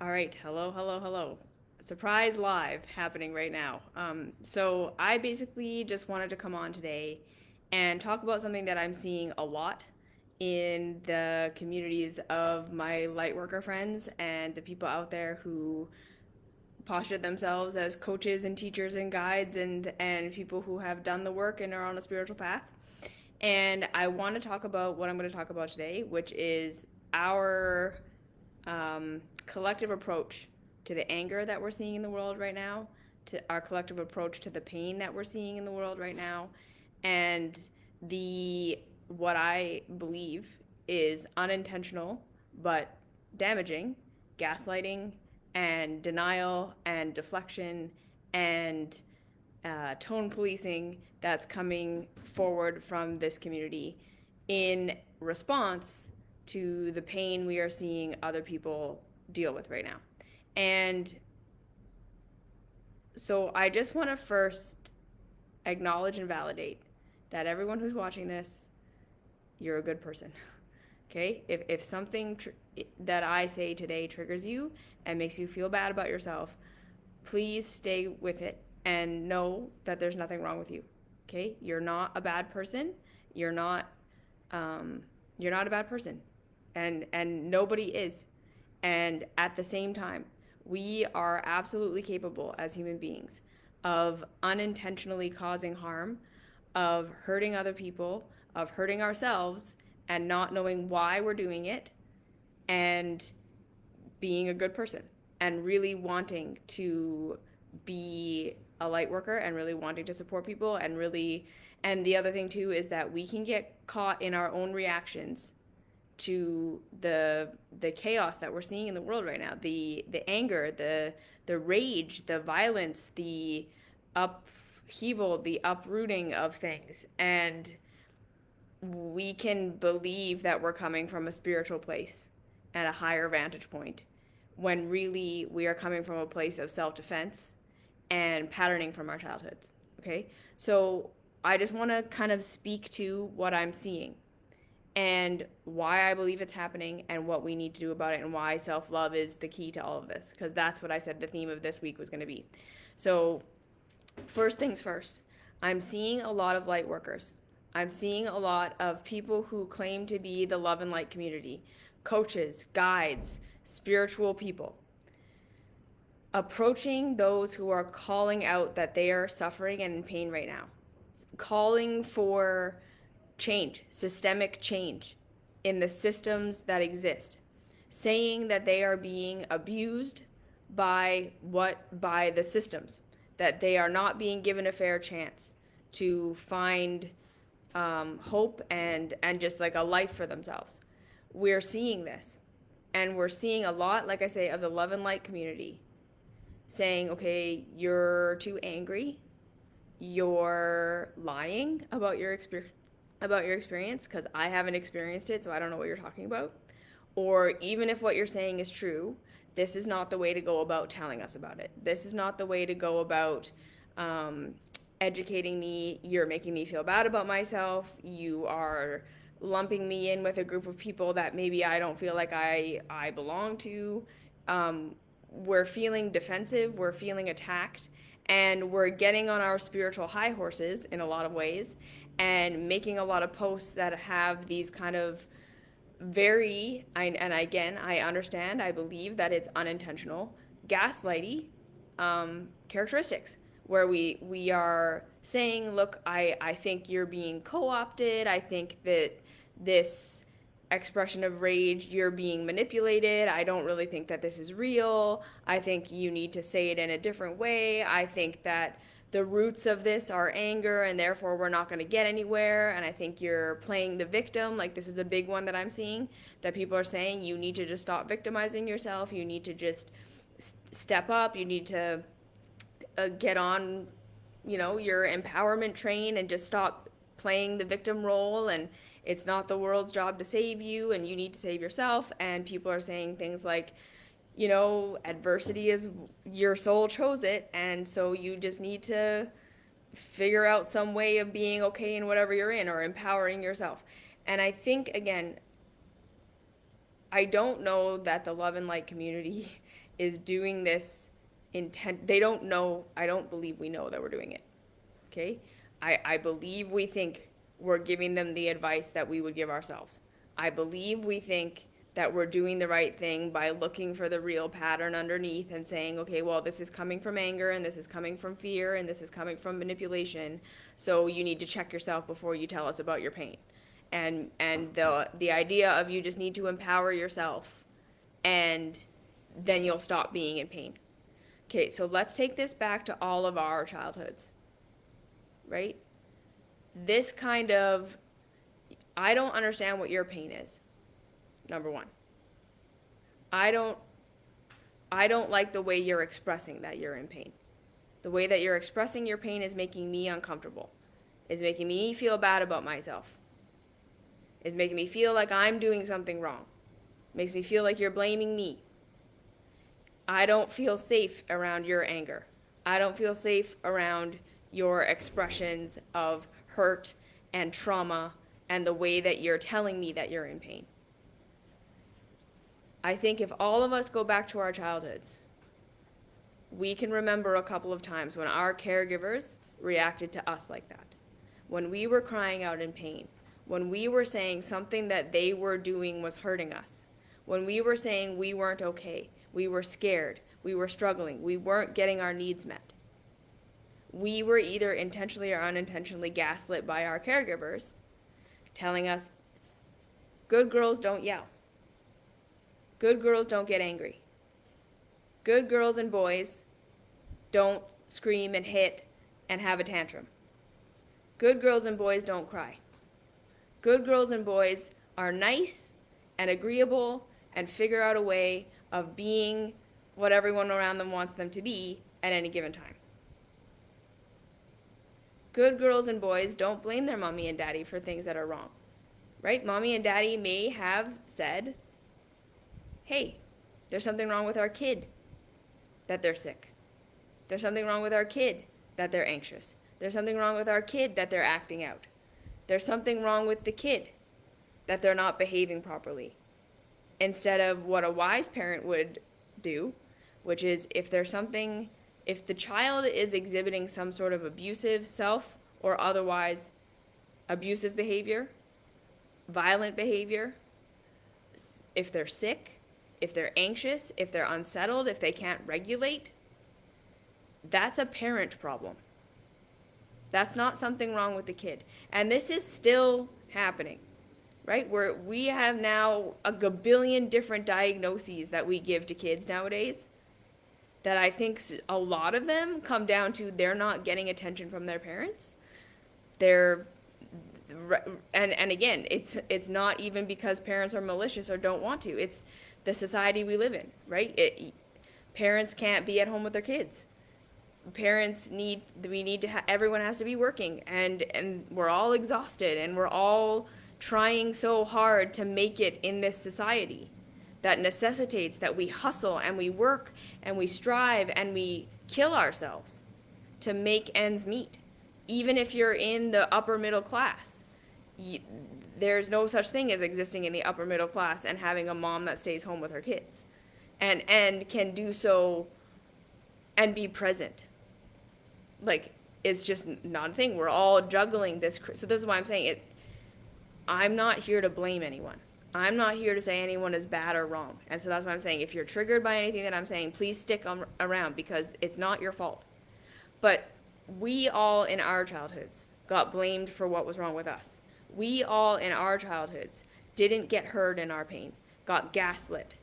All right, hello, hello, hello. Surprise live happening right now. So I basically just wanted to come on today and talk about something that I'm seeing a lot in the communities of my light worker friends and the people out there who posture themselves as coaches and teachers and guides and people who have done the work and are on a spiritual path. And I want to talk about what I'm going to talk about today, which is our collective approach to the anger that we're seeing in the world right now, to our collective approach to the pain that we're seeing in the world right now, and the what I believe is unintentional but damaging gaslighting and denial and deflection and tone policing that's coming forward from this community in response to the pain we are seeing other people deal with right now. And so I just want to first acknowledge and validate that everyone who's watching this, you're a good person. Okay? If something that I say today triggers you and makes you feel bad about yourself, please stay with it and know that there's nothing wrong with you. Okay? You're not a bad person. You're not you're not a bad person. And nobody is. And at the same time, we are absolutely capable as human beings of unintentionally causing harm, of hurting other people, of hurting ourselves, and not knowing why we're doing it, and being a good person, and really wanting to be a light worker and really wanting to support people and really. And the other thing too is that we can get caught in our own reactions to the chaos that we're seeing in the world right now, the anger, the rage, the violence, the upheaval, the uprooting of things. And we can believe that we're coming from a spiritual place and a higher vantage point when really we are coming from a place of self-defense and patterning from our childhoods. Okay? So I just want to kind of speak to what I'm seeing and why I believe it's happening and what we need to do about it, and why self-love is the key to all of this, because that's what I said the theme of this week was going to be. So first things first, I'm seeing a lot of light workers. I'm seeing a lot of people who claim to be the love and light community, coaches, guides, spiritual people, approaching those who are calling out that they are suffering and in pain right now, calling for change, systemic change in the systems that exist, saying that they are being abused by the systems, that they are not being given a fair chance to find hope and just like a life for themselves. We're seeing this, and we're seeing a lot, like I say, of the love and light community saying, okay, you're too angry, you're lying about your experience because I haven't experienced it, so I don't know what you're talking about. Or even if what you're saying is true, this is not the way to go about telling us about it. This is not the way to go about educating me. You're making me feel bad about myself. You are lumping me in with a group of people that maybe I don't feel like I belong to. We're feeling defensive, we're feeling attacked, and we're getting on our spiritual high horses in a lot of ways and making a lot of posts that have these kind of and again, I understand, I believe that it's unintentional, gaslighty characteristics, where we are saying, look, I think you're being co-opted. I think that this expression of rage, you're being manipulated. I don't really think that this is real. I think you need to say it in a different way. I think that the roots of this are anger and therefore we're not going to get anywhere. And I think you're playing the victim. Like, this is a big one that I'm seeing, that people are saying you need to just stop victimizing yourself. You need to just step up. You need to get on, your empowerment train and just stop playing the victim role, and it's not the world's job to save you, and you need to save yourself. And people are saying things like, adversity is, your soul chose it, and so you just need to figure out some way of being okay in whatever you're in, or empowering yourself. And I think, again, I don't know that the love and light community is doing this intent. They don't know. I don't believe we know that we're doing it. Okay? I believe we think we're giving them the advice that we would give ourselves. I believe we think that we're doing the right thing by looking for the real pattern underneath and saying, okay, well, this is coming from anger and this is coming from fear and this is coming from manipulation. So you need to check yourself before you tell us about your pain. And the idea of you just need to empower yourself and then you'll stop being in pain. Okay, so let's take this back to all of our childhoods, right? This kind of, I don't understand what your pain is. Number one. I don't like the way you're expressing that you're in pain. The way that you're expressing your pain is making me uncomfortable. Is making me feel bad about myself. Is making me feel like I'm doing something wrong. Makes me feel like you're blaming me. I don't feel safe around your anger. I don't feel safe around your expressions of hurt and trauma and the way that you're telling me that you're in pain. I think if all of us go back to our childhoods, we can remember a couple of times when our caregivers reacted to us like that. When we were crying out in pain, when we were saying something that they were doing was hurting us, when we were saying we weren't okay, we were scared, we were struggling, we weren't getting our needs met. We were either intentionally or unintentionally gaslit by our caregivers, telling us, good girls don't yell. Good girls don't get angry. Good girls and boys don't scream and hit and have a tantrum. Good girls and boys don't cry. Good girls and boys are nice and agreeable and figure out a way of being what everyone around them wants them to be at any given time. Good girls and boys don't blame their mommy and daddy for things that are wrong, right? Mommy and daddy may have said, hey, there's something wrong with our kid that they're sick. There's something wrong with our kid that they're anxious. There's something wrong with our kid that they're acting out. There's something wrong with the kid that they're not behaving properly. Instead of what a wise parent would do, which is if the child is exhibiting some sort of abusive self or otherwise abusive behavior, violent behavior, if they're sick, if they're anxious, if they're unsettled, if they can't regulate, that's a parent problem. That's not something wrong with the kid. And this is still happening, right? Where we have now a gabillion different diagnoses that we give to kids nowadays that I think a lot of them come down to they're not getting attention from their parents. And again, it's not even because parents are malicious or don't want to. It's the society we live in, right? Parents can't be at home with their kids. Everyone has to be working, and we're all exhausted, and we're all trying so hard to make it in this society that necessitates that we hustle and we work and we strive and we kill ourselves to make ends meet. Even if you're in the upper middle class, there's no such thing as existing in the upper middle class and having a mom that stays home with her kids and can do so and be present. Like, it's just not a thing. We're all juggling this. So this is why I'm saying it. I'm not here to blame anyone. I'm not here to say anyone is bad or wrong. And so that's why I'm saying if you're triggered by anything that I'm saying, please stick around because it's not your fault. But we all in our childhoods got blamed for what was wrong with us. We all in our childhoods didn't get heard in our pain, got gaslit,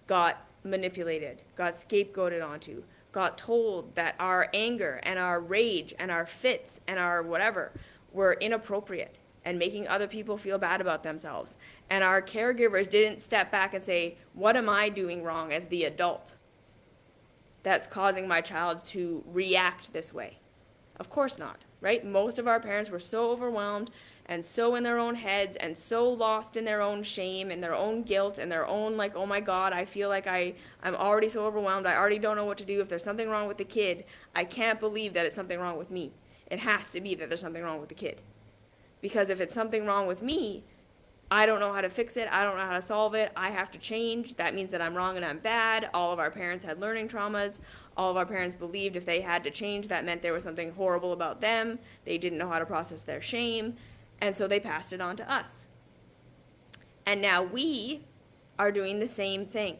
got manipulated, got scapegoated onto, got told that our anger and our rage and our fits and our whatever were inappropriate and making other people feel bad about themselves. And our caregivers didn't step back and say, what am I doing wrong as the adult that's causing my child to react this way? Of course not, right? Most of our parents were so overwhelmed and so in their own heads and so lost in their own shame and their own guilt and their own like, oh my God, I feel like I'm already so overwhelmed. I already don't know what to do. If there's something wrong with the kid, I can't believe that it's something wrong with me. It has to be that there's something wrong with the kid. Because if it's something wrong with me, I don't know how to fix it. I don't know how to solve it. I have to change. That means that I'm wrong and I'm bad. All of our parents had learning traumas. All of our parents believed if they had to change, that meant there was something horrible about them. They didn't know how to process their shame. And so they passed it on to us. And now we are doing the same thing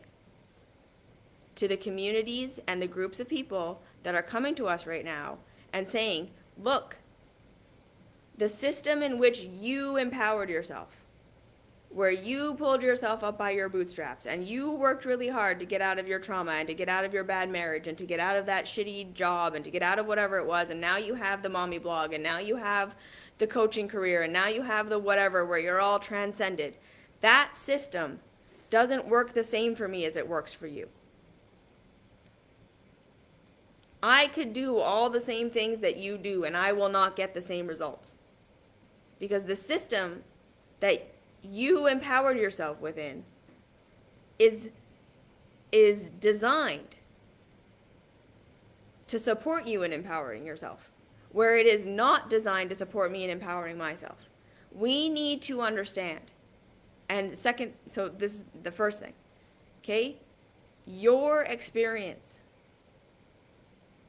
to the communities and the groups of people that are coming to us right now and saying, look, the system in which you empowered yourself, where you pulled yourself up by your bootstraps and you worked really hard to get out of your trauma and to get out of your bad marriage and to get out of that shitty job and to get out of whatever it was, and now you have the mommy blog and now you have the coaching career and now you have the whatever where you're all transcended. That system doesn't work the same for me as it works for you. I could do all the same things that you do and I will not get the same results. Because the system that you empowered yourself within is designed to support you in empowering yourself, where it is not designed to support me in empowering myself. We need to understand. And second, so this is the first thing, okay? Your experience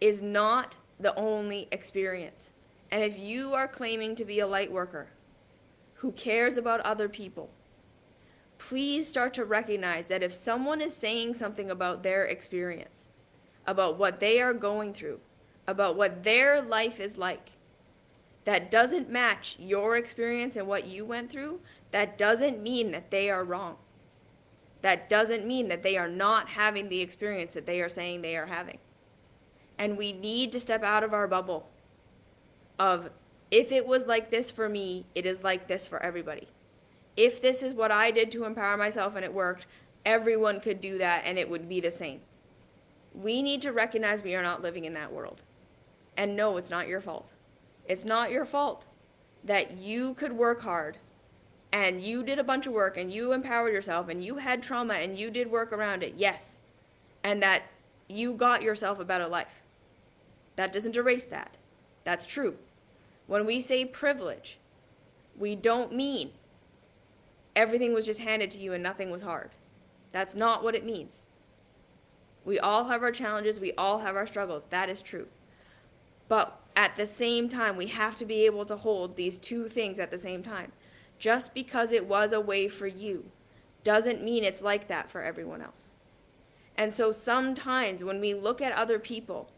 is not the only experience. And if you are claiming to be a light worker who cares about other people, please start to recognize that if someone is saying something about their experience, about what they are going through, about what their life is like, that doesn't match your experience and what you went through, that doesn't mean that they are wrong. That doesn't mean that they are not having the experience that they are saying they are having. And we need to step out of our bubble of, if it was like this for me, it is like this for everybody. If this is what I did to empower myself and it worked, everyone could do that and it would be the same. We need to recognize we are not living in that world. And no, it's not your fault. It's not your fault that you could work hard and you did a bunch of work and you empowered yourself and you had trauma and you did work around it, yes. And that you got yourself a better life. That doesn't erase that. That's true. When we say privilege, we don't mean everything was just handed to you and nothing was hard. That's not what it means. We all have our challenges. We all have our struggles. That is true. But at the same time, we have to be able to hold these two things at the same time. Just because it was a way for you doesn't mean it's like that for everyone else. And so sometimes when we look at other people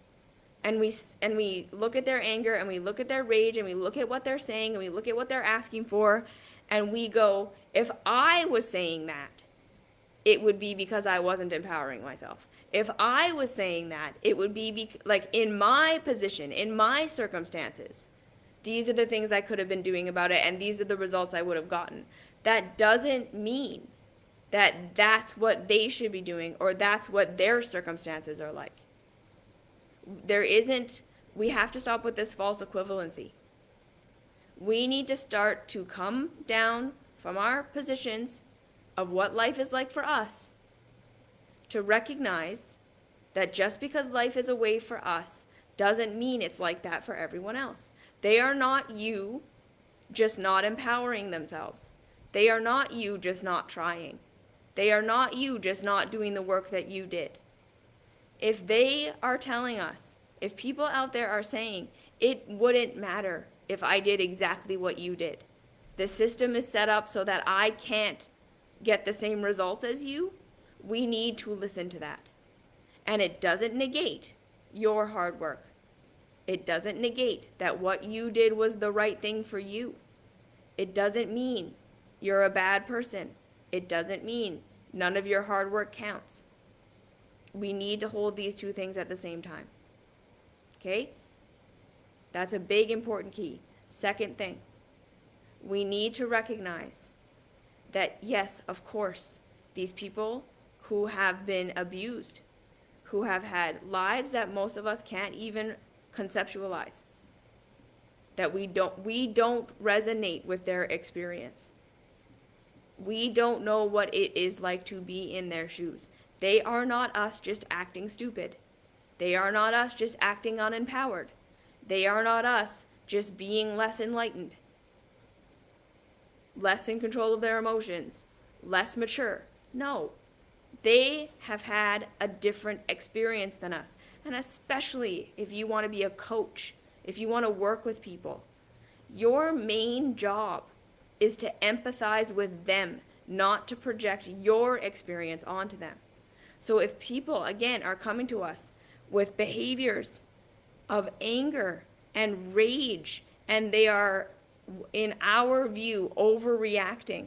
and we look at their anger and we look at their rage and we look at what they're saying and we look at what they're asking for and we go, if I was saying that, it would be because I wasn't empowering myself. If I was saying that, it would be like in my position, in my circumstances, these are the things I could have been doing about it and these are the results I would have gotten. That doesn't mean that that's what they should be doing or that's what their circumstances are like. We have to stop with this false equivalency. We need to start to come down from our positions of what life is like for us to recognize that just because life is a way for us doesn't mean it's like that for everyone else. They are not you just not empowering themselves. They are not you just not trying. They are not you just not doing the work that you did. If they are telling us, if people out there are saying, it wouldn't matter if I did exactly what you did. The system is set up so that I can't get the same results as you. We need to listen to that. And it doesn't negate your hard work. It doesn't negate that what you did was the right thing for you. It doesn't mean you're a bad person. It doesn't mean none of your hard work counts. We need to hold these two things at the same time. Okay? That's a big important key. Second thing, we need to recognize that yes, of course, these people who have been abused, who have had lives that most of us can't even conceptualize, that we don't resonate with their experience. We don't know what it is like to be in their shoes. They are not us just acting stupid. They are not us just acting unempowered. They are not us just being less enlightened. less in control of their emotions, less mature. No, they have had a different experience than us. And especially if you want to be a coach, if you want to work with people, your main job is to empathize with them, not to project your experience onto them. So if people, again, are coming to us with behaviors of anger and rage, and they are, in our view, overreacting,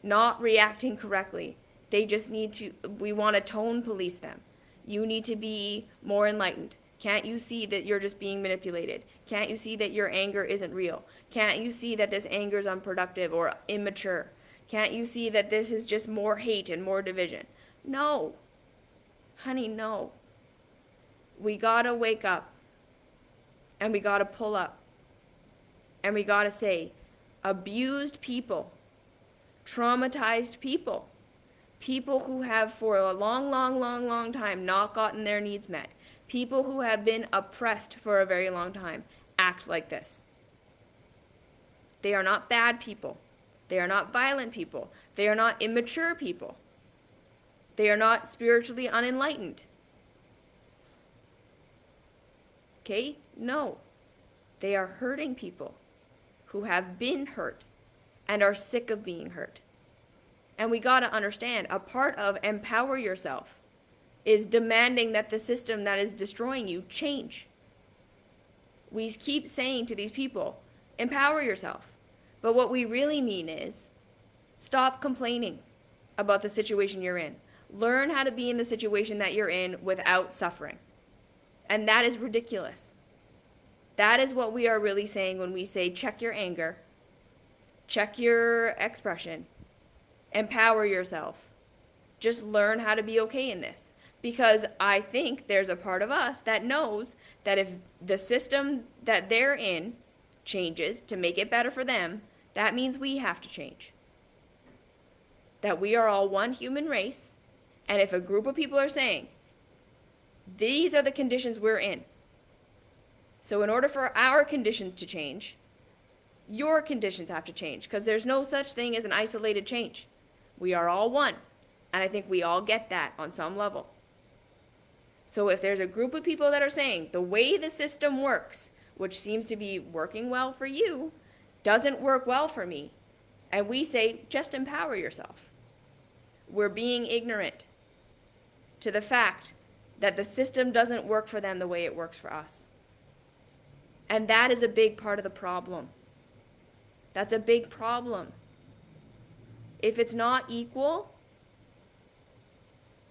not reacting correctly, they just need to, we want to tone police them. You need to be more enlightened. Can't you see that you're just being manipulated? Can't you see that your anger isn't real? Can't you see that this anger is unproductive or immature? Can't you see that this is just more hate and more division? No. Honey, no. We gotta wake up. And we gotta pull up. And we gotta say, abused people, traumatized people, people who have for a long time not gotten their needs met, people who have been oppressed for a very long time, act like this. They are not bad people. They are not violent people. They are not immature people. They are not spiritually unenlightened. Okay? No. They are hurting people who have been hurt and are sick of being hurt. And we got to understand, a part of empower yourself is demanding that the system that is destroying you change. We keep saying to these people, empower yourself. But what we really mean is, stop complaining about the situation you're in. Learn how to be in the situation that you're in without suffering. And that is ridiculous. That is what we are really saying when we say check your anger, check your expression, empower yourself. Just learn how to be okay in this. Because I think there's a part of us that knows that if the system that they're in changes to make it better for them, that means we have to change. That we are all one human race, and if a group of people are saying, these are the conditions we're in, so in order for our conditions to change, your conditions have to change, because there's no such thing as an isolated change. We are all one, and I think we all get that on some level. So if there's a group of people that are saying, the way the system works, which seems to be working well for you, doesn't work well for me, and we say, just empower yourself. We're being ignorant to the fact that the system doesn't work for them the way it works for us. And that is a big part of the problem. That's a big problem. If it's not equal,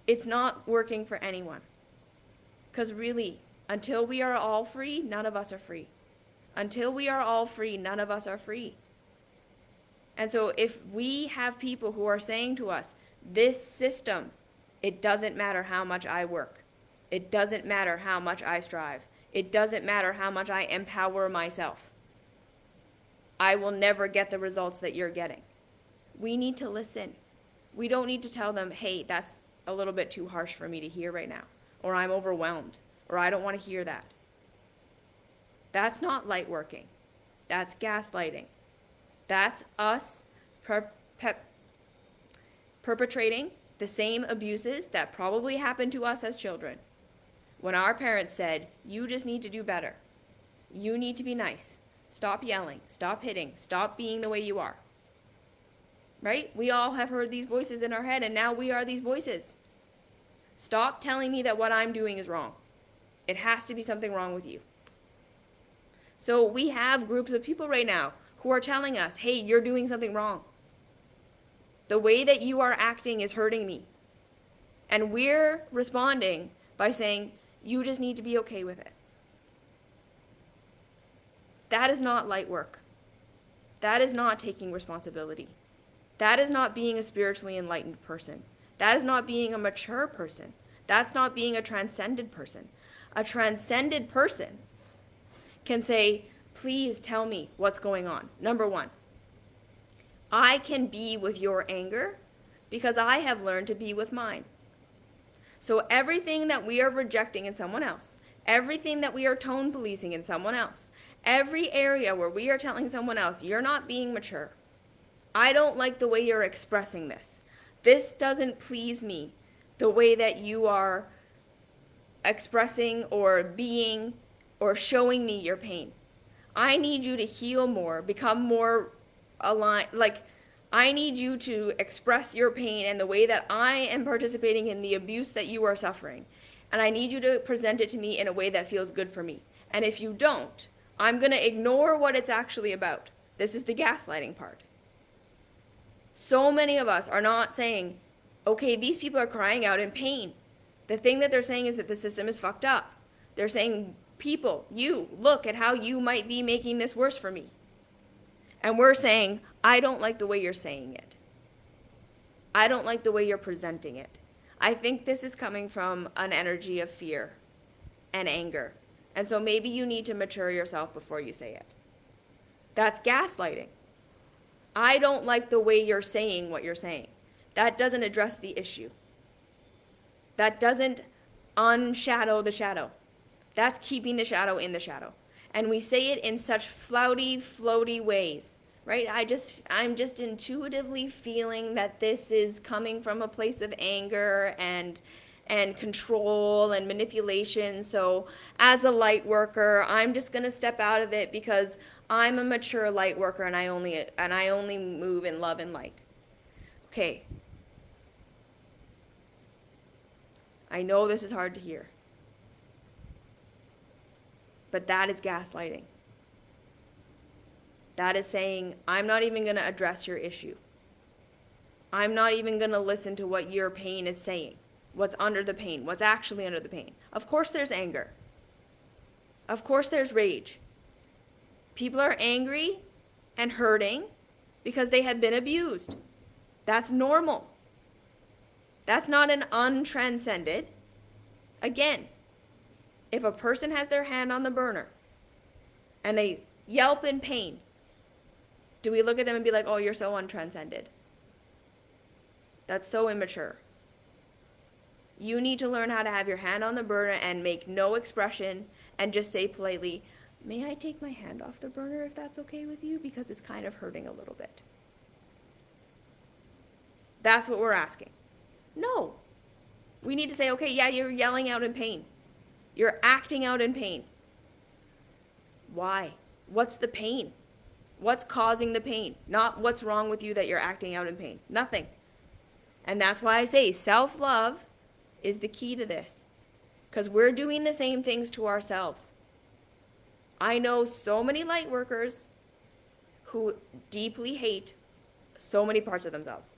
it's not working for anyone. Because really, until we are all free, none of us are free. Until we are all free, none of us are free. And so if we have people who are saying to us, this system, it doesn't matter how much I work. It doesn't matter how much I strive. It doesn't matter how much I empower myself. I will never get the results that you're getting. We need to listen. We don't need to tell them, hey, that's a little bit too harsh for me to hear right now, or I'm overwhelmed, or I don't want to hear that. That's not light working. That's gaslighting. That's us perpetrating the same abuses that probably happened to us as children. When our parents said, you just need to do better. You need to be nice. Stop yelling. Stop hitting. Stop being the way you are. Right? We all have heard these voices in our head, and now we are these voices. Stop telling me that what I'm doing is wrong. It has to be something wrong with you. So we have groups of people right now who are telling us, hey, you're doing something wrong. The way that you are acting is hurting me. And we're responding by saying, you just need to be okay with it. That is not light work. That is not taking responsibility. That is not being a spiritually enlightened person. That is not being a mature person. That's not being a transcended person. A transcended person can say, please tell me what's going on. Number one, I can be with your anger because I have learned to be with mine. So everything that we are rejecting in someone else, everything that we are tone policing in someone else, every area where we are telling someone else, you're not being mature, I don't like the way you're expressing this. This doesn't please me, the way that you are expressing or being or showing me your pain. I need you to heal more, become more aligned. Like, I need you to express your pain and the way that I am participating in the abuse that you are suffering. And I need you to present it to me in a way that feels good for me. And if you don't, I'm going to ignore what it's actually about. This is the gaslighting part. So many of us are not saying, okay, these people are crying out in pain. The thing that they're saying is that the system is fucked up. They're saying, people, you, look at how you might be making this worse for me. And we're saying, I don't like the way you're saying it. I don't like the way you're presenting it. I think this is coming from an energy of fear and anger. And so maybe you need to mature yourself before you say it. That's gaslighting. I don't like the way you're saying what you're saying. That doesn't address the issue. That doesn't unshadow the shadow. That's keeping the shadow in the shadow. And we say it in such floaty ways, right? I'm just intuitively feeling that this is coming from a place of anger and control and manipulation. So as a light worker, I'm just going to step out of it because I'm a mature light worker and I only move in love and light. Okay. I know this is hard to hear. But that is gaslighting. That is saying, I'm not even going to address your issue. I'm not even going to listen to what your pain is saying. What's under the pain? What's actually under the pain? Of course there's anger. Of course there's rage. People are angry and hurting because they have been abused. That's normal. That's not an untranscended. Again, if a person has their hand on the burner and they yelp in pain, do we look at them and be like, oh, you're so untranscended? That's so immature. You need to learn how to have your hand on the burner and make no expression and just say politely, may I take my hand off the burner if that's okay with you? Because it's kind of hurting a little bit. That's what we're asking. No. We need to say, okay, yeah, you're yelling out in pain. You're acting out in pain. Why? What's the pain? What's causing the pain? Not what's wrong with you that you're acting out in pain. Nothing. And that's why I say self-love is the key to this. Because we're doing the same things to ourselves. I know so many light workers who deeply hate so many parts of themselves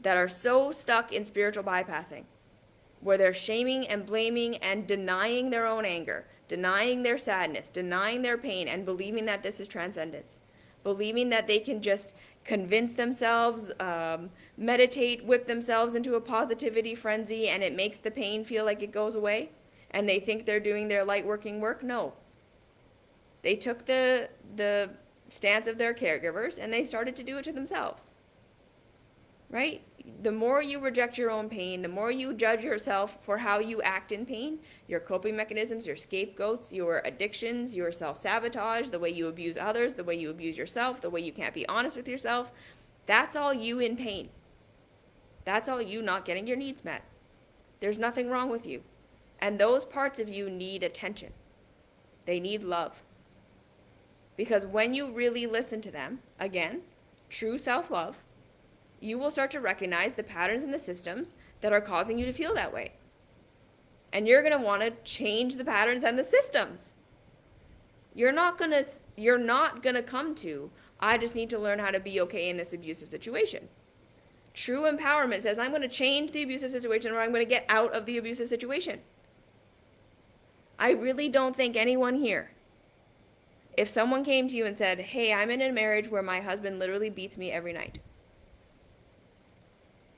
that are so stuck in spiritual bypassing, where they're shaming and blaming and denying their own anger, denying their sadness, denying their pain, and believing that this is transcendence. Believing that they can just convince themselves, meditate, whip themselves into a positivity frenzy, and it makes the pain feel like it goes away, and they think they're doing their light working work. No. They took the stance of their caregivers, and they started to do it to themselves. Right? The more you reject your own pain, the more you judge yourself for how you act in pain, your coping mechanisms, your scapegoats, your addictions, your self-sabotage, the way you abuse others, the way you abuse yourself, the way you can't be honest with yourself, that's all you in pain. That's all you not getting your needs met. There's nothing wrong with you. And those parts of you need attention. They need love. Because when you really listen to them, again, true self-love, you will start to recognize the patterns and the systems that are causing you to feel that way. And you're going to want to change the patterns and the systems. You're not going to come to, I just need to learn how to be okay in this abusive situation. True empowerment says, I'm going to change the abusive situation or I'm going to get out of the abusive situation. I really don't think anyone here, if someone came to you and said, hey, I'm in a marriage where my husband literally beats me every night.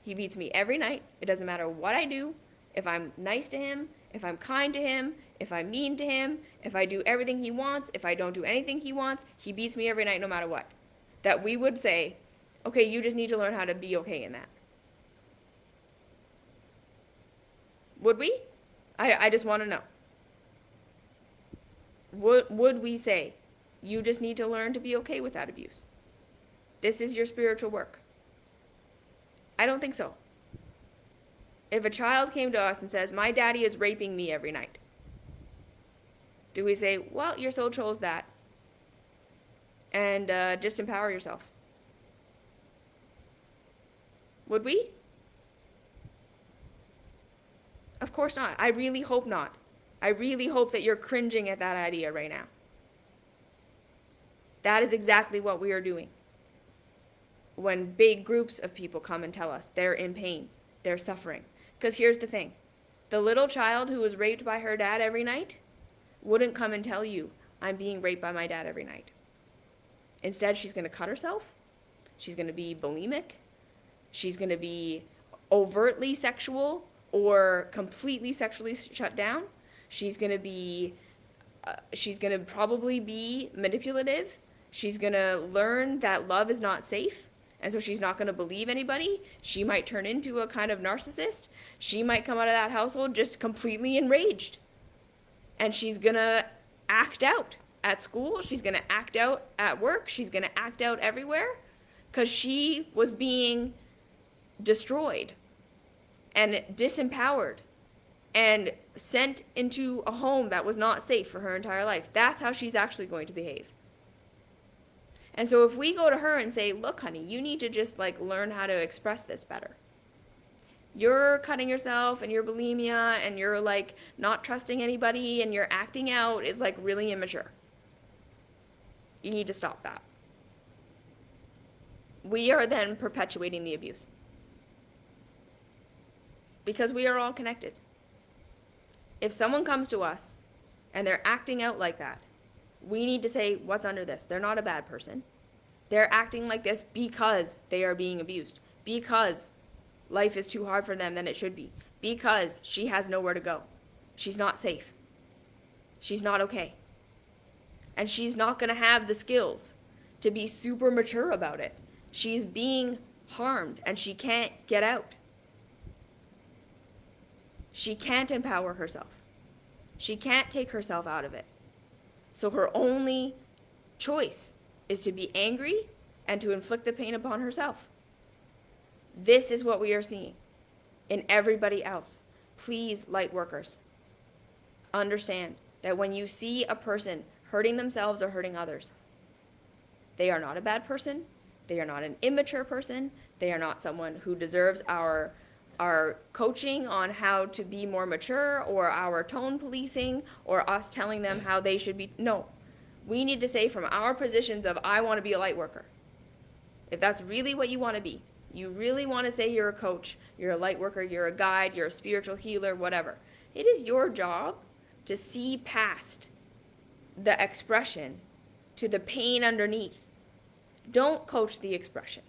He beats me every night. It doesn't matter what I do. If I'm nice to him, if I'm kind to him, if I'm mean to him, if I do everything he wants, if I don't do anything he wants, he beats me every night no matter what. That we would say, okay, you just need to learn how to be okay in that. Would we? I just want to know. Would we say, you just need to learn to be okay with that abuse? This is your spiritual work. I don't think so. If a child came to us and says, my daddy is raping me every night, do we say, well, your soul chose that, and just empower yourself? Would we? Of course not. I really hope not. I really hope that you're cringing at that idea right now. That is exactly what we are doing. When big groups of people come and tell us they're in pain, they're suffering. Because here's the thing. The little child who was raped by her dad every night wouldn't come and tell you, I'm being raped by my dad every night. Instead, she's going to cut herself. She's going to be bulimic. She's going to be overtly sexual or completely sexually shut down. She's going to probably be manipulative. She's going to learn that love is not safe. And so she's not going to believe anybody. She might turn into a kind of narcissist. She might come out of that household just completely enraged. And she's going to act out at school. She's going to act out at work. She's going to act out everywhere because she was being destroyed and disempowered and sent into a home that was not safe for her entire life. That's how she's actually going to behave. And so if we go to her and say, look, honey, you need to just learn how to express this better. You're cutting yourself and your bulimia and you're not trusting anybody and you're acting out is really immature. You need to stop that. We are then perpetuating the abuse. Because we are all connected. If someone comes to us and they're acting out like that, we need to say, what's under this? They're not a bad person. They're acting like this because they are being abused. Because life is too hard for them than it should be. Because she has nowhere to go. She's not safe. She's not okay. And she's not going to have the skills to be super mature about it. She's being harmed and she can't get out. She can't empower herself. She can't take herself out of it. So her only choice is to be angry and to inflict the pain upon herself. This is what we are seeing in everybody else. Please, light workers, understand that when you see a person hurting themselves or hurting others, they are not a bad person. They are not an immature person. They are not someone who deserves our coaching on how to be more mature or our tone policing or us telling them how they should be. No, we need to say from our positions of I want to be a light worker. If that's really what you want to be, you really want to say you're a coach, you're a light worker, you're a guide, you're a spiritual healer, whatever. It is your job to see past the expression to the pain underneath. Don't coach the expression.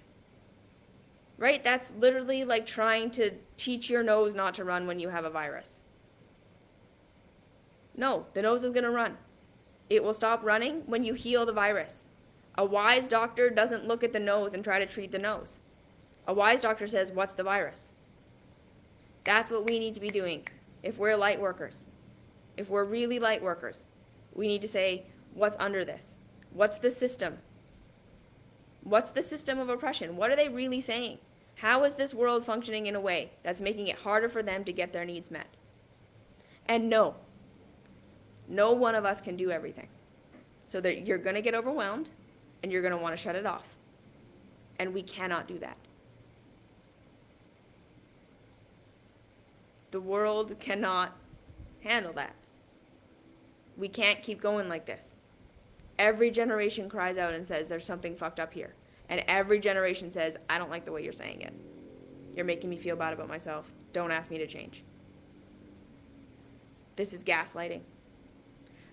Right? That's literally like trying to teach your nose not to run when you have a virus. No, the nose is going to run. It will stop running when you heal the virus. A wise doctor doesn't look at the nose and try to treat the nose. A wise doctor says, what's the virus? That's what we need to be doing if we're light workers. If we're really light workers, we need to say, what's under this? What's the system? What's the system of oppression? What are they really saying? How is this world functioning in a way that's making it harder for them to get their needs met? And no one of us can do everything. So that you're going to get overwhelmed and you're going to want to shut it off. And we cannot do that. The world cannot handle that. We can't keep going like this. Every generation cries out and says, there's something fucked up here. And every generation says, I don't like the way you're saying it. You're making me feel bad about myself. Don't ask me to change. This is gaslighting.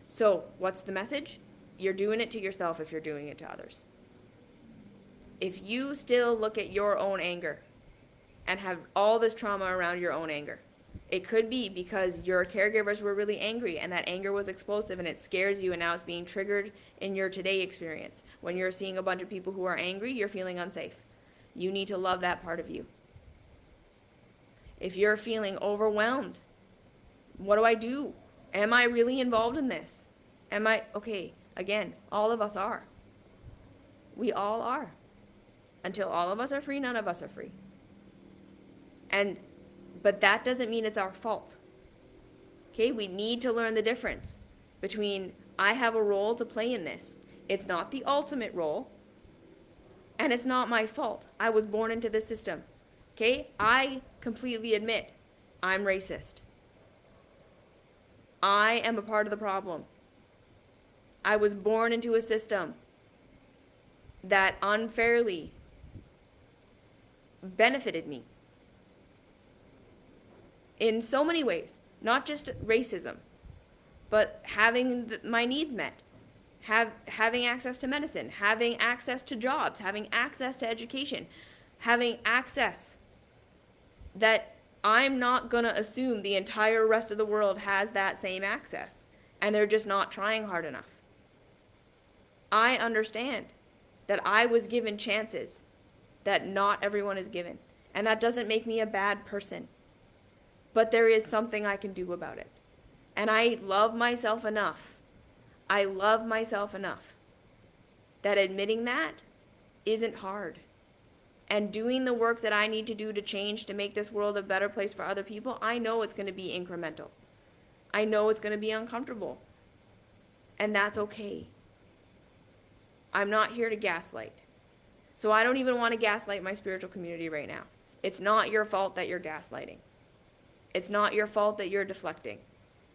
So, what's the message? You're doing it to yourself if you're doing it to others. If you still look at your own anger and have all this trauma around your own anger, it could be because your caregivers were really angry and that anger was explosive and it scares you and now it's being triggered in your today experience. When you're seeing a bunch of people who are angry, you're feeling unsafe. You need to love that part of you. If you're feeling overwhelmed, what do I do? Am I really involved in this? Okay, again, all of us are. We all are. Until all of us are free, none of us are free. But that doesn't mean it's our fault. Okay, we need to learn the difference between I have a role to play in this. It's not the ultimate role, and it's not my fault. I was born into this system. Okay, I completely admit I'm racist. I am a part of the problem. I was born into a system that unfairly benefited me in so many ways, not just racism, but having my needs met, having access to medicine, having access to jobs, having access to education, having access that I'm not going to assume the entire rest of the world has that same access, and they're just not trying hard enough. I understand that I was given chances that not everyone is given, and that doesn't make me a bad person. But there is something I can do about it. And I love myself enough. I love myself enough that admitting that isn't hard. And doing the work that I need to do to change to make this world a better place for other people, I know it's going to be incremental. I know it's going to be uncomfortable. And that's okay. I'm not here to gaslight. So I don't even want to gaslight my spiritual community right now. It's not your fault that you're gaslighting. It's not your fault that you're deflecting.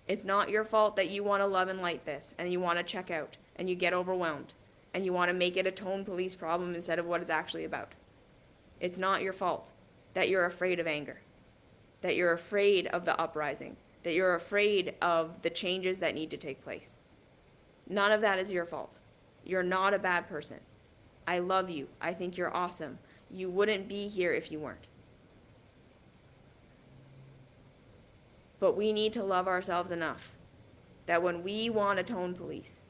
It's not your fault that you want to love and light this and you want to check out and you get overwhelmed and you want to make it a tone police problem instead of what it's actually about. It's not your fault that you're afraid of anger, that you're afraid of the uprising, that you're afraid of the changes that need to take place. None of that is your fault. You're not a bad person. I love you. I think you're awesome. You wouldn't be here if you weren't. But we need to love ourselves enough that when we want to tone police,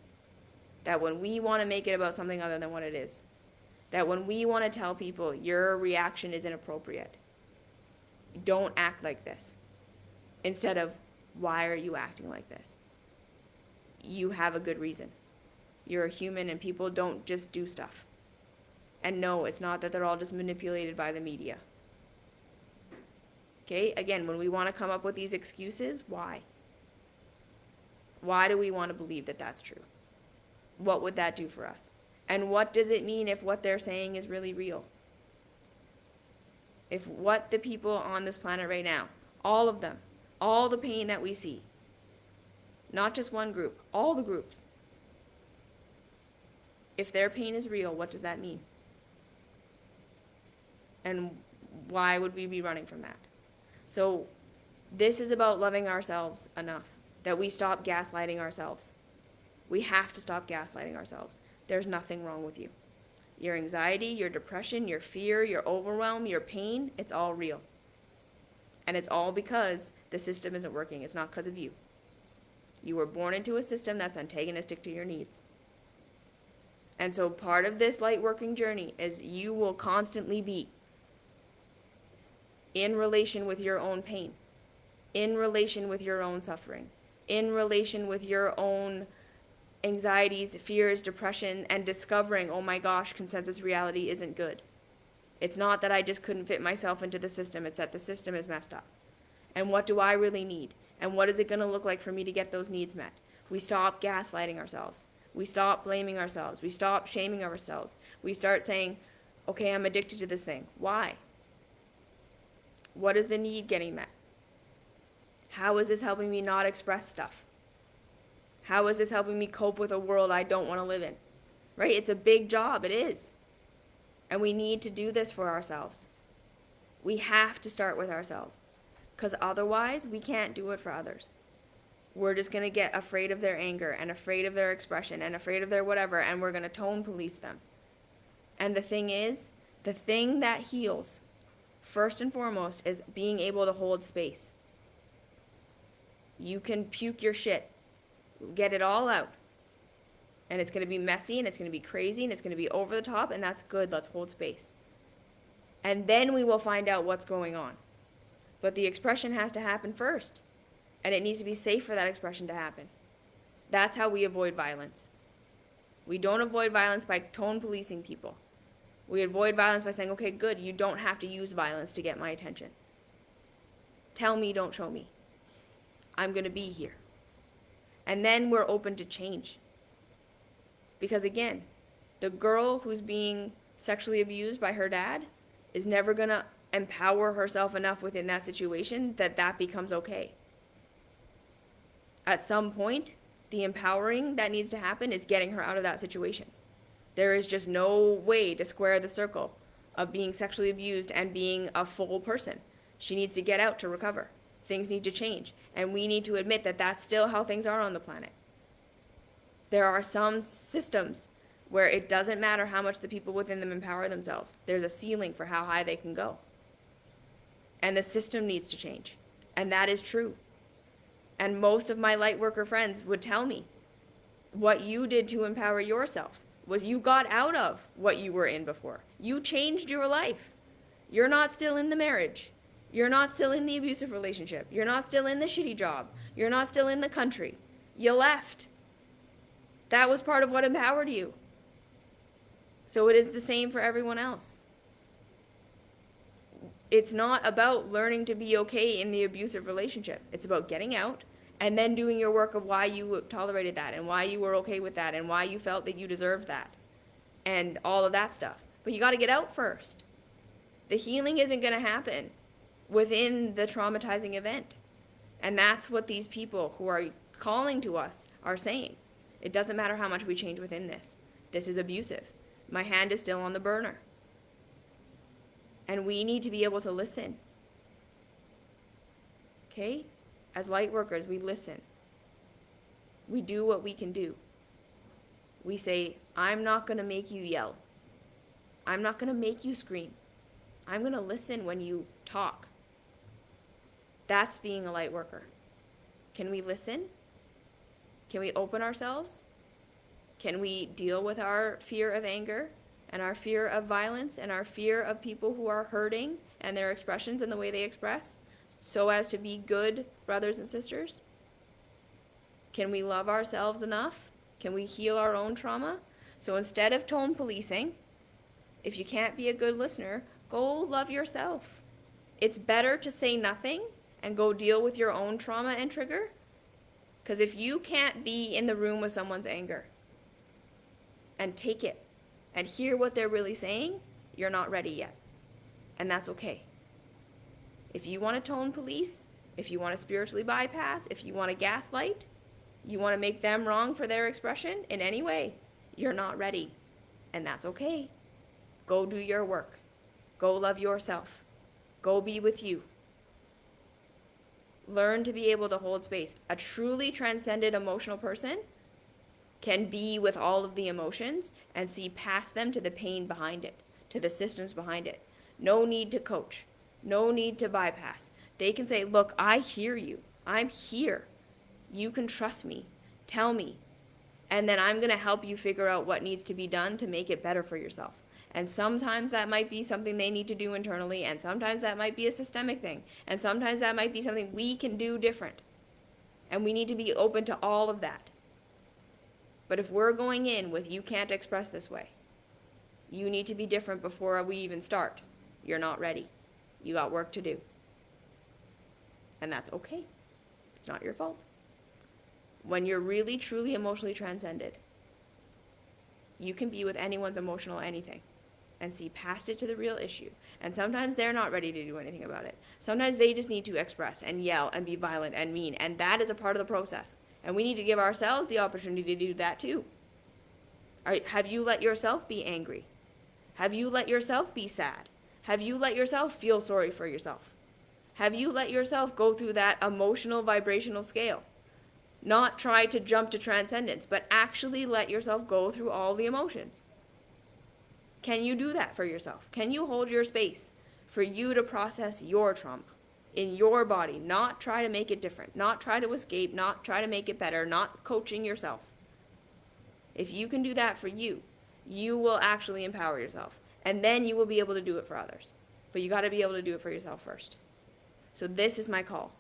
that when we want to make it about something other than what it is, that when we want to tell people your reaction is inappropriate, don't act like this. Instead of, why are you acting like this? You have a good reason. You're a human and people don't just do stuff. And no, it's not that they're all just manipulated by the media. Okay, again, when we want to come up with these excuses, why? Why do we want to believe that that's true? What would that do for us? And what does it mean if what they're saying is really real? If what the people on this planet right now, all of them, all the pain that we see, not just one group, all the groups, if their pain is real, what does that mean? And why would we be running from that? So this is about loving ourselves enough that we stop gaslighting ourselves. We have to stop gaslighting ourselves. There's nothing wrong with you. Your anxiety, your depression, your fear, your overwhelm, your pain, it's all real. And it's all because the system isn't working. It's not because of you. You were born into a system that's antagonistic to your needs. And so part of this light working journey is you will constantly be in relation with your own pain, in relation with your own suffering, in relation with your own anxieties, fears, depression, and discovering, oh my gosh, consensus reality isn't good. It's not that I just couldn't fit myself into the system, it's that the system is messed up. And what do I really need? And what is it going to look like for me to get those needs met? We stop gaslighting ourselves. We stop blaming ourselves. We stop shaming ourselves. We start saying, okay, I'm addicted to this thing. Why? What is the need getting met? How is this helping me not express stuff? How is this helping me cope with a world I don't want to live in? Right? It's a big job. It is. And we need to do this for ourselves. We have to start with ourselves. Because otherwise, we can't do it for others. We're just going to get afraid of their anger and afraid of their expression and afraid of their whatever, and we're going to tone police them. And the thing is, the thing that heals, first and foremost, is being able to hold space. You can puke your shit, get it all out. And it's going to be messy and it's going to be crazy and it's going to be over the top, and that's good. Let's hold space. And then we will find out what's going on. But the expression has to happen first. And it needs to be safe for that expression to happen. That's how we avoid violence. We don't avoid violence by tone policing people. We avoid violence by saying, okay, good, you don't have to use violence to get my attention. Tell me, don't show me. I'm going to be here. And then we're open to change. Because again, the girl who's being sexually abused by her dad is never going to empower herself enough within that situation that that becomes okay. At some point, the empowering that needs to happen is getting her out of that situation. There is just no way to square the circle of being sexually abused and being a full person. She needs to get out to recover. Things need to change. And we need to admit that that's still how things are on the planet. There are some systems where it doesn't matter how much the people within them empower themselves. There's a ceiling for how high they can go. And the system needs to change. And that is true. And most of my light worker friends would tell me what you did to empower yourself was you got out of what you were in before. You changed your life. You're not still in the marriage. You're not still in the abusive relationship. You're not still in the shitty job. You're not still in the country. You left. That was part of what empowered you. So it is the same for everyone else. It's not about learning to be okay in the abusive relationship. It's about getting out and then doing your work of why you tolerated that and why you were okay with that and why you felt that you deserved that and all of that stuff. But you got to get out first. The healing isn't going to happen within the traumatizing event. And that's what these people who are calling to us are saying. It doesn't matter how much we change within this. This is abusive. My hand is still on the burner. And we need to be able to listen. Okay? As light workers, we listen. We do what we can do. We say, I'm not going to make you yell. I'm not going to make you scream. I'm going to listen when you talk. That's being a light worker. Can we listen? Can we open ourselves? Can we deal with our fear of anger and our fear of violence and our fear of people who are hurting and their expressions and the way they express so as to be good brothers and sisters? Can we love ourselves enough? Can we heal our own trauma? So instead of tone policing, if you can't be a good listener, go love yourself. It's better to say nothing and go deal with your own trauma and trigger. Because if you can't be in the room with someone's anger and take it and hear what they're really saying, you're not ready yet. And that's okay. If you want to tone police, if you want to spiritually bypass, if you want to gaslight, you want to make them wrong for their expression in any way, you're not ready. And that's okay. Go do your work. Go love yourself. Go be with you. Learn to be able to hold space. A truly transcended emotional person can be with all of the emotions and see past them to the pain behind it, to the systems behind it. No need to coach. No need to bypass. They can say, look, I hear you. I'm here. You can trust me. Tell me. And then I'm going to help you figure out what needs to be done to make it better for yourself. And sometimes that might be something they need to do internally, and sometimes that might be a systemic thing, and sometimes that might be something we can do different. And we need to be open to all of that. But if we're going in with you can't express this way, you need to be different before we even start, you're not ready. You got work to do. And that's okay. It's not your fault. When you're really, truly emotionally transcended, you can be with anyone's emotional anything and see past it to the real issue. And sometimes they're not ready to do anything about it. Sometimes they just need to express and yell and be violent and mean. And that is a part of the process. And we need to give ourselves the opportunity to do that too. Have you let yourself be angry? Have you let yourself be sad? Have you let yourself feel sorry for yourself? Have you let yourself go through that emotional vibrational scale? Not try to jump to transcendence, but actually let yourself go through all the emotions. Can you do that for yourself? Can you hold your space for you to process your trauma in your body? Not try to make it different, not try to escape, not try to make it better, not coaching yourself. If you can do that for you, you will actually empower yourself. And then you will be able to do it for others. But you got to be able to do it for yourself first. So this is my call.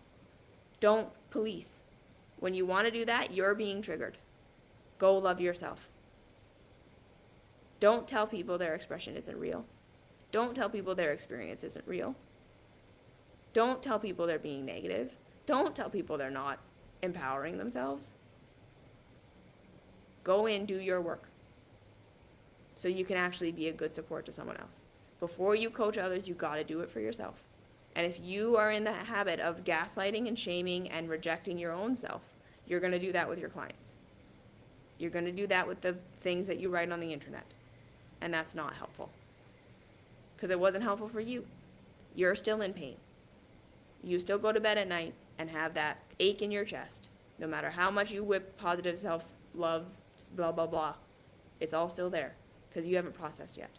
Don't police. When you want to do that, you're being triggered. Go love yourself. Don't tell people their expression isn't real. Don't tell people their experience isn't real. Don't tell people they're being negative. Don't tell people they're not empowering themselves. Go in, do your work, so you can actually be a good support to someone else. Before you coach others, you got to do it for yourself. And if you are in the habit of gaslighting and shaming and rejecting your own self, you're going to do that with your clients. You're going to do that with the things that you write on the internet. And that's not helpful. Because it wasn't helpful for you. You're still in pain. You still go to bed at night and have that ache in your chest. No matter how much you whip positive self-love, blah, blah, blah. It's all still there because you haven't processed yet.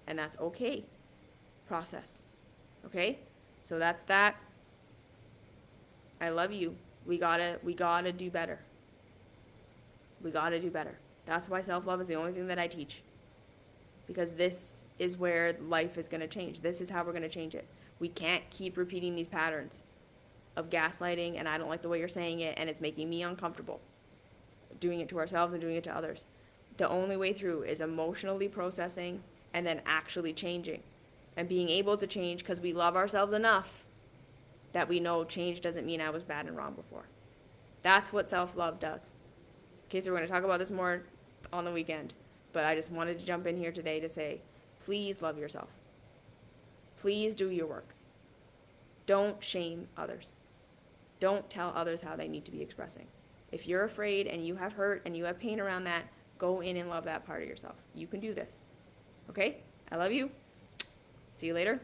And that's okay. Process. Okay? So that's that. I love you. We gotta do better. We gotta do better. That's why self-love is the only thing that I teach. Because this is where life is gonna change. This is how we're gonna change it. We can't keep repeating these patterns of gaslighting, and I don't like the way you're saying it, and it's making me uncomfortable. Doing it to ourselves and doing it to others. The only way through is emotionally processing and then actually changing. And being able to change because we love ourselves enough that we know change doesn't mean I was bad and wrong before. That's what self-love does. Okay, so we're going to talk about this more on the weekend. But I just wanted to jump in here today to say, please love yourself. Please do your work. Don't shame others. Don't tell others how they need to be expressing. If you're afraid and you have hurt and you have pain around that, go in and love that part of yourself. You can do this. Okay? I love you. See you later.